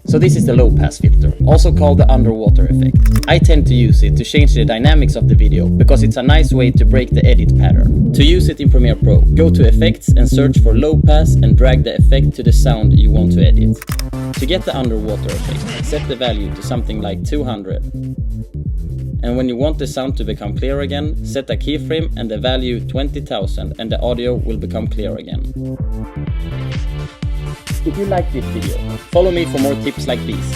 So this is the low pass filter, also called the underwater effect. I tend to use it to change the dynamics of the video, because it's a nice way to break the edit pattern. To use it in Premiere Pro, go to Effects and search for low pass and drag the effect to the sound you want to edit. To get the underwater effect, set the value to something like 200. And when you want the sound to become clear again, set a keyframe and the value 20,000 and the audio will become clear again. If you like this video, follow me for more tips like these.